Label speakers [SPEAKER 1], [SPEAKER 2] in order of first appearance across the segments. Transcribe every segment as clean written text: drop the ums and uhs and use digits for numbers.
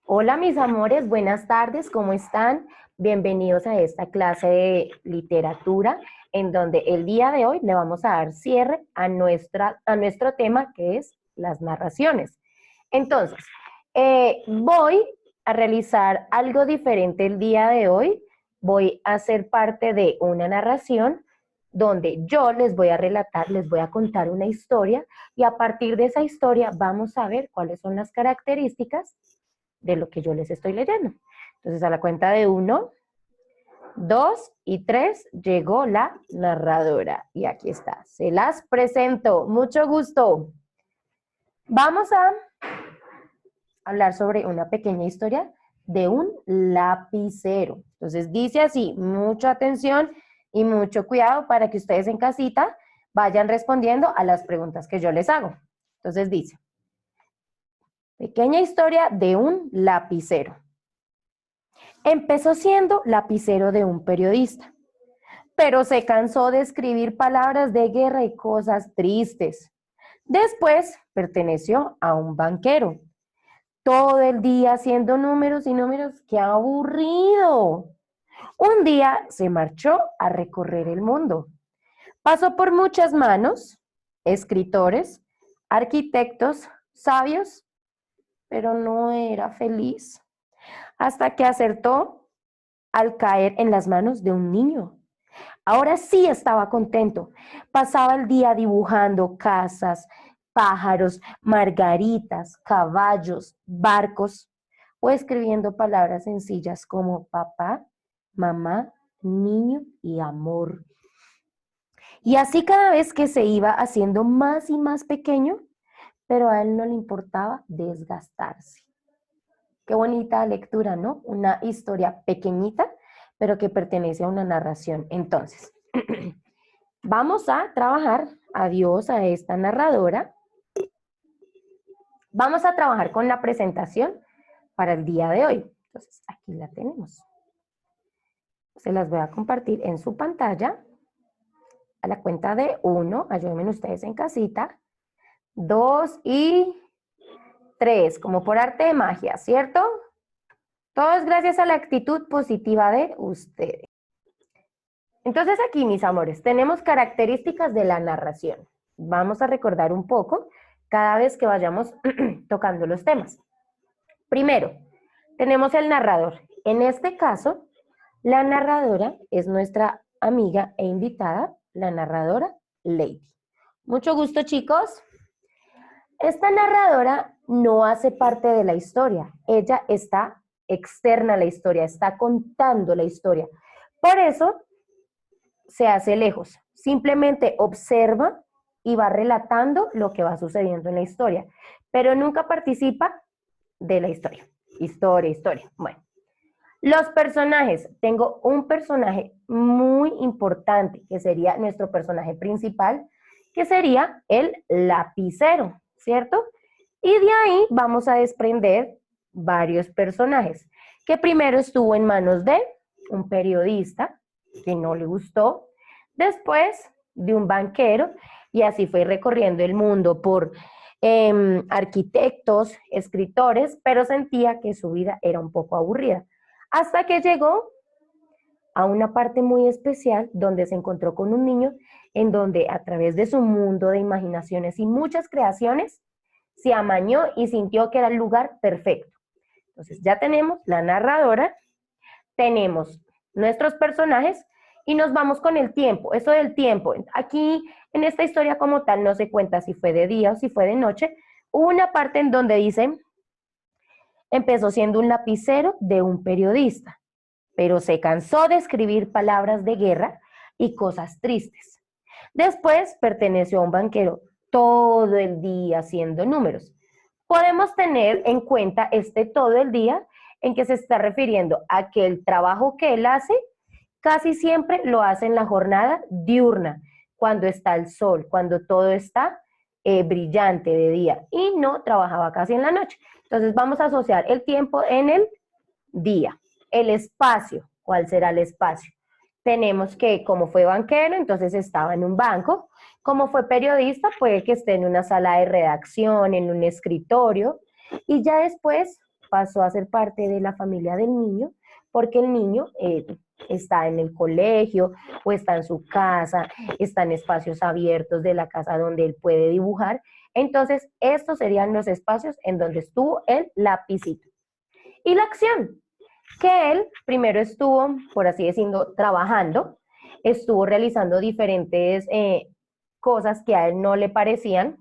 [SPEAKER 1] Hola mis amores, buenas tardes, ¿cómo están? Bienvenidos a esta clase de literatura en donde el día de hoy le vamos a dar cierre a nuestro tema que es las narraciones. Entonces, voy a realizar algo diferente el día de hoy. Voy a ser parte de una narración donde yo les voy a relatar, les voy a contar una historia y a partir de esa historia vamos a ver cuáles son las características de lo que yo les estoy leyendo. Entonces, a la cuenta de 1, 2 y 3 llegó la narradora. Y aquí está. Se las presento. Mucho gusto. Vamos a hablar sobre una pequeña historia de un lapicero. Entonces, dice así, mucha atención y mucho cuidado para que ustedes en casita vayan respondiendo a las preguntas que yo les hago. Entonces, dice, pequeña historia de un lapicero. Empezó siendo lapicero de un periodista, pero se cansó de escribir palabras de guerra y cosas tristes. Después perteneció a un banquero. Todo el día haciendo números y números, ¡qué aburrido! Un día se marchó a recorrer el mundo. Pasó por muchas manos, escritores, arquitectos, sabios, pero no era feliz. Hasta que acertó al caer en las manos de un niño. Ahora sí estaba contento. Pasaba el día dibujando casas, pájaros, margaritas, caballos, barcos o escribiendo palabras sencillas como papá, mamá, niño y amor. Y así cada vez que se iba haciendo más y más pequeño, pero a él no le importaba desgastarse. Qué bonita lectura, ¿no? Una historia pequeñita, pero que pertenece a una narración. Entonces, vamos a trabajar, adiós a esta narradora. Vamos a trabajar con la presentación para el día de hoy. Entonces, aquí la tenemos. Se las voy a compartir en su pantalla. A la cuenta de 1, ayúdenme ustedes en casita. 2 y 3, como por arte de magia, ¿cierto? Todo es gracias a la actitud positiva de ustedes. Entonces aquí, mis amores, tenemos características de la narración. Vamos a recordar un poco cada vez que vayamos tocando los temas. Primero, tenemos el narrador. En este caso, la narradora es nuestra amiga e invitada, la narradora Lady. Mucho gusto, chicos. Esta narradora no hace parte de la historia. Ella está externa a la historia, está contando la historia. Por eso se hace lejos. Simplemente observa y va relatando lo que va sucediendo en la historia, pero nunca participa de la historia. Historia. Bueno, los personajes. Tengo un personaje muy importante, que sería nuestro personaje principal, que sería el lapicero, ¿cierto? Y de ahí vamos a desprender varios personajes, que primero estuvo en manos de un periodista, que no le gustó, después de un banquero, y así fue recorriendo el mundo por arquitectos, escritores, pero sentía que su vida era un poco aburrida. Hasta que llegó a una parte muy especial donde se encontró con un niño en donde a través de su mundo de imaginaciones y muchas creaciones, se amañó y sintió que era el lugar perfecto. Entonces ya tenemos la narradora, tenemos nuestros personajes y nos vamos con el tiempo. Eso del tiempo, aquí en esta historia como tal no se cuenta si fue de día o si fue de noche. Hubo una parte en donde dice, empezó siendo un lapicero de un periodista, pero se cansó de escribir palabras de guerra y cosas tristes. Después perteneció a un banquero todo el día haciendo números. Podemos tener en cuenta este todo el día en que se está refiriendo a que el trabajo que él hace casi siempre lo hace en la jornada diurna, cuando está el sol, cuando todo está brillante de día y no trabajaba casi en la noche. Entonces vamos a asociar el tiempo en el día. El espacio, ¿cuál será el espacio? Tenemos que, como fue banquero, entonces estaba en un banco. Como fue periodista, puede que esté en una sala de redacción, en un escritorio. Y ya después pasó a ser parte de la familia del niño, porque el niño está en el colegio o está en su casa, está en espacios abiertos de la casa donde él puede dibujar. Entonces, estos serían los espacios en donde estuvo el lapicito. Y la acción, que él primero estuvo, por así decirlo, trabajando, estuvo realizando diferentes cosas que a él no le parecían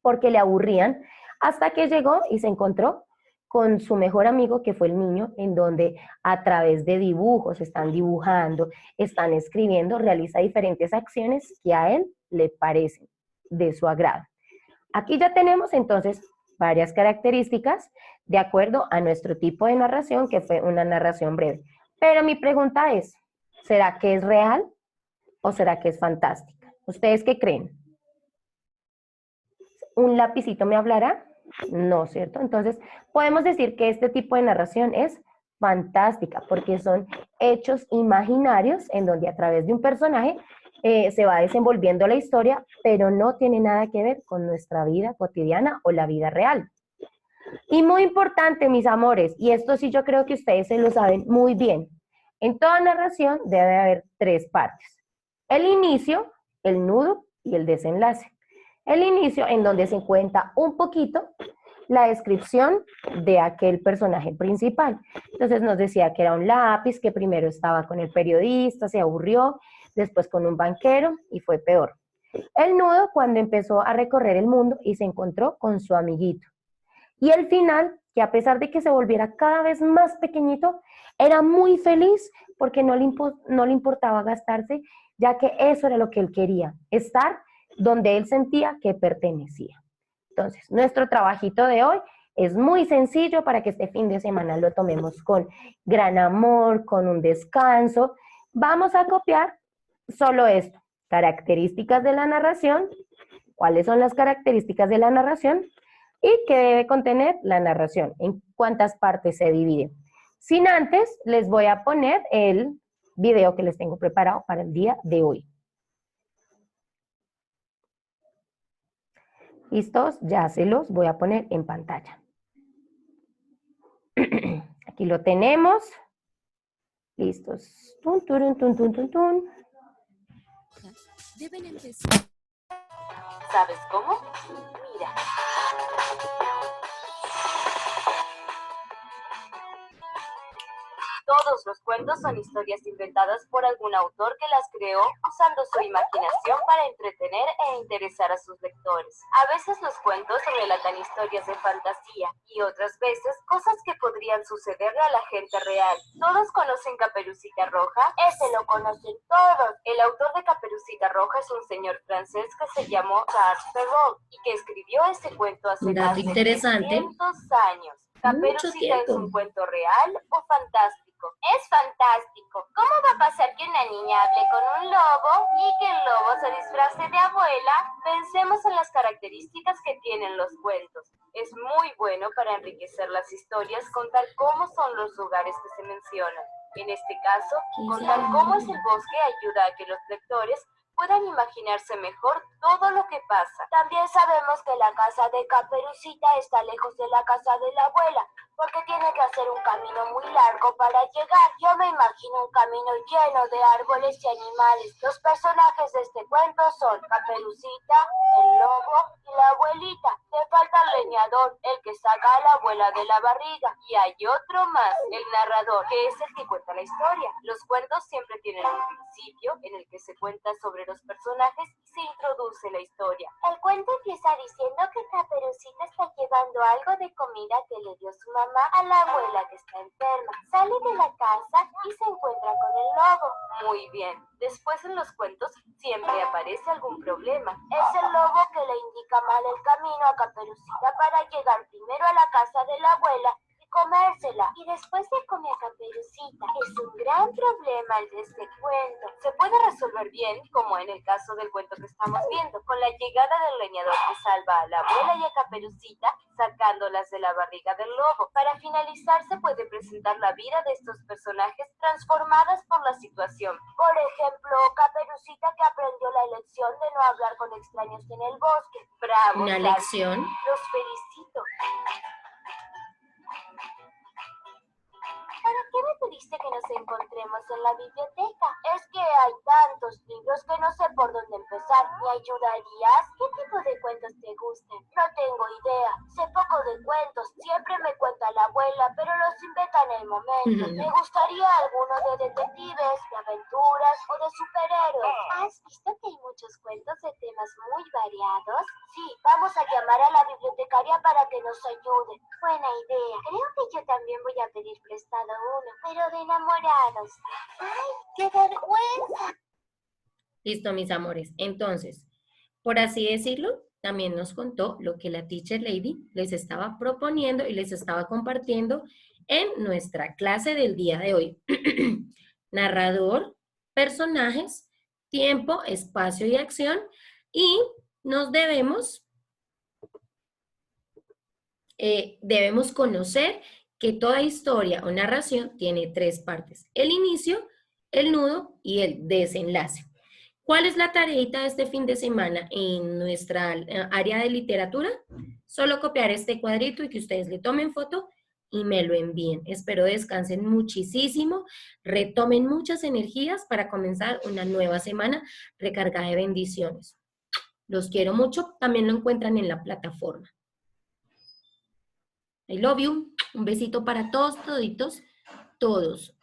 [SPEAKER 1] porque le aburrían, hasta que llegó y se encontró con su mejor amigo, que fue el niño, en donde a través de dibujos están dibujando, están escribiendo, realiza diferentes acciones que a él le parecen de su agrado. Aquí ya tenemos entonces varias características de acuerdo a nuestro tipo de narración, que fue una narración breve. Pero mi pregunta es, ¿será que es real o será que es fantástica? ¿Ustedes qué creen? ¿Un lapicito me hablará? No, ¿cierto? Entonces, podemos decir que este tipo de narración es fantástica, porque son hechos imaginarios en donde a través de un personaje se va desenvolviendo la historia, pero no tiene nada que ver con nuestra vida cotidiana o la vida real. Y muy importante, mis amores, y esto sí yo creo que ustedes se lo saben muy bien, en toda narración debe haber tres partes: el inicio, el nudo y el desenlace. El inicio, en donde se cuenta un poquito la descripción de aquel personaje principal. Entonces nos decía que era un lápiz, que primero estaba con el periodista, se aburrió, después con un banquero y fue peor. El nudo, cuando empezó a recorrer el mundo y se encontró con su amiguito. Y el final, que a pesar de que se volviera cada vez más pequeñito, era muy feliz porque no le importaba gastarse, ya que eso era lo que él quería, estar donde él sentía que pertenecía. Entonces, nuestro trabajito de hoy es muy sencillo para que este fin de semana lo tomemos con gran amor, con un descanso. Vamos a copiar solo esto: características de la narración, cuáles son las características de la narración y qué debe contener la narración, en cuántas partes se divide. Sin antes, les voy a poner el video que les tengo preparado para el día de hoy. ¿Listos? Ya se los voy a poner en pantalla. Aquí lo tenemos. Listos. Tun, turun, tun, tun, tun, tun.
[SPEAKER 2] Deben empezar.
[SPEAKER 1] ¿Sabes cómo? Mira. Todos los cuentos son historias inventadas por algún autor que las creó usando su imaginación para entretener e interesar a sus lectores. A veces los cuentos relatan historias de fantasía y otras veces cosas que podrían sucederle a la gente real. ¿Todos conocen Caperucita Roja? Ese lo conocen todos. El autor de Caperucita Roja es un señor francés que se llamó Charles Perrault y que escribió este cuento hace más de 300 años. ¿Caperucita es un cuento real o fantástico? Es fantástico. ¿Cómo va a pasar que una niña hable con un lobo y que el lobo se disfrace de abuela? Pensemos en las características que tienen los cuentos. Es muy bueno para enriquecer las historias contar cómo son los lugares que se mencionan. En este caso, contar cómo es el bosque ayuda a que los lectores puedan imaginarse mejor todo lo que pasa. También sabemos que la casa de Caperucita está lejos de la casa de la abuela, porque tiene que hacer un camino muy largo para llegar. Yo me imagino un camino lleno de árboles y animales. Los personajes de este cuento son Caperucita, el lobo y la abuelita. Le falta el leñador, el que saca a la abuela de la barriga. Y hay otro más, el narrador, que es el que cuenta la historia. Los cuentos siempre tienen un principio en el que se cuenta sobre los personajes y se introduce la historia. El cuento empieza diciendo que Caperucita está llevando algo de comida que le dio su mamá a la abuela que está enferma. Sale de la casa y se encuentra con el lobo. Muy bien. Después en los cuentos siempre aparece algún problema. Es el lobo que le indica mal el camino a Caperucita para llegar primero a la casa de la abuela y comérsela. Y después se come a Caperucita. Es un gran problema el de este cuento. Se puede resolver bien, como en el caso del cuento que estamos viendo, con la llegada del leñador que salva a la abuela y a Caperucita, sacándolas de la barriga del lobo. Para finalizar, se puede presentar la vida de estos personajes transformadas por la situación. Por ejemplo, Caperucita, que aprendió la lección de no hablar con extraños en el bosque. ¡Bravo!
[SPEAKER 2] Una lección.
[SPEAKER 1] Los felicito.
[SPEAKER 2] triste que nos encontremos en la biblioteca. Es que hay tantos libros que no sé por dónde empezar. ¿Me ayudarías? ¿Qué tipo de cuentos te gustan? No tengo idea. Sé poco de cuentos. Siempre me cuenta la abuela, pero los inventa en el momento. Me gustaría alguno de detectives, de aventuras o de superhéroes. ¿Has visto que hay muchos cuentos de temas muy variados? Sí, vamos a llamar a la bibliotecaria para que nos ayude. Buena idea. Creo que yo también voy a pedir prestado uno, pero de enamorados. ¡Ay, qué vergüenza!
[SPEAKER 1] Listo, mis amores. Entonces, por así decirlo, también nos contó lo que la Teacher Lady les estaba proponiendo y les estaba compartiendo en nuestra clase del día de hoy. Narrador, personajes, tiempo, espacio y acción. Y nos debemos conocer que toda historia o narración tiene tres partes: el inicio, el nudo y el desenlace. ¿Cuál es la tareita de este fin de semana en nuestra área de literatura? Solo copiar este cuadrito y que ustedes le tomen foto y me lo envíen. Espero descansen muchísimo, retomen muchas energías para comenzar una nueva semana recargada de bendiciones. Los quiero mucho, también lo encuentran en la plataforma. I love you. Un besito para todos, toditos, todos.